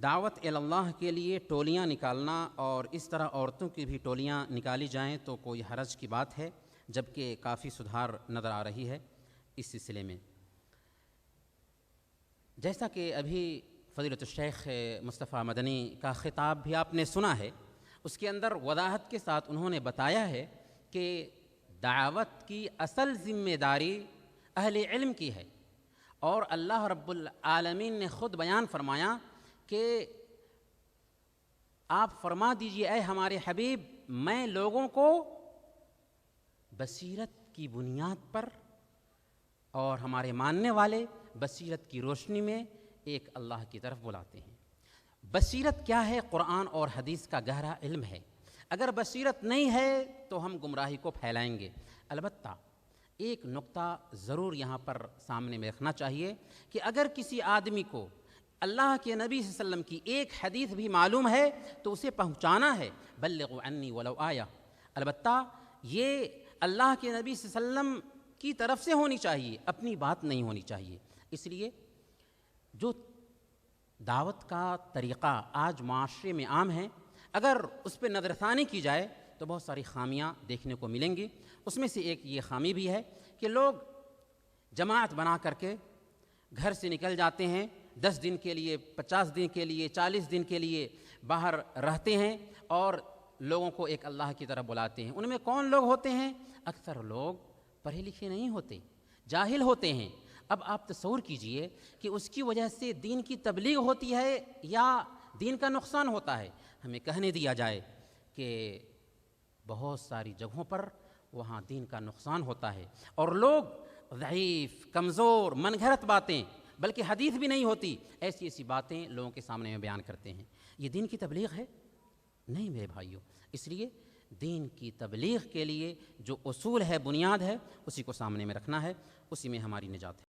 دعوت اللہ کے لیے ٹولیاں نکالنا اور اس طرح عورتوں کی بھی ٹولیاں نکالی جائیں تو کوئی حرج کی بات ہے، جبکہ کافی سدھار نظر آ رہی ہے اس سلسلے میں۔ جیسا کہ ابھی فضیلۃ الشیخ مصطفیٰ مدنی کا خطاب بھی آپ نے سنا ہے، اس کے اندر وضاحت کے ساتھ انہوں نے بتایا ہے کہ دعوت کی اصل ذمہ داری اہل علم کی ہے، اور اللہ رب العالمین نے خود بیان فرمایا کہ آپ فرما دیجئے اے ہمارے حبیب، میں لوگوں کو بصیرت کی بنیاد پر اور ہمارے ماننے والے بصیرت کی روشنی میں ایک اللہ کی طرف بلاتے ہیں۔ بصیرت کیا ہے؟ قرآن اور حدیث کا گہرا علم ہے۔ اگر بصیرت نہیں ہے تو ہم گمراہی کو پھیلائیں گے۔ البتہ ایک نقطہ ضرور یہاں پر سامنے میں رکھنا چاہیے کہ اگر کسی آدمی کو اللہ کے نبی صلی اللہ علیہ وسلم کی ایک حدیث بھی معلوم ہے تو اسے پہنچانا ہے، بلغوا عنی ولو آیہ۔ البتہ یہ اللہ کے نبی صلی اللہ علیہ وسلم کی طرف سے ہونی چاہیے، اپنی بات نہیں ہونی چاہیے۔ اس لیے جو دعوت کا طریقہ آج معاشرے میں عام ہے، اگر اس پہ نظر ثانی کی جائے تو بہت ساری خامیاں دیکھنے کو ملیں گی۔ اس میں سے ایک یہ خامی بھی ہے کہ لوگ جماعت بنا کر کے گھر سے نکل جاتے ہیں، 10 دن کے لیے، 50 دن کے لیے، 40 دن کے لیے باہر رہتے ہیں اور لوگوں کو ایک اللہ کی طرف بلاتے ہیں۔ ان میں کون لوگ ہوتے ہیں؟ اکثر لوگ پڑھے لکھے نہیں ہوتے، جاہل ہوتے ہیں۔ اب آپ تصور کیجئے کہ اس کی وجہ سے دین کی تبلیغ ہوتی ہے یا دین کا نقصان ہوتا ہے۔ ہمیں کہنے دیا جائے کہ بہت ساری جگہوں پر وہاں دین کا نقصان ہوتا ہے اور لوگ ضعیف، کمزور، من گھڑت باتیں، بلکہ حدیث بھی نہیں ہوتی، ایسی ایسی باتیں لوگوں کے سامنے میں بیان کرتے ہیں۔ یہ دین کی تبلیغ ہے؟ نہیں میرے بھائیوں۔ اس لیے دین کی تبلیغ کے لیے جو اصول ہے، بنیاد ہے، اسی کو سامنے میں رکھنا ہے، اسی میں ہماری نجات ہے۔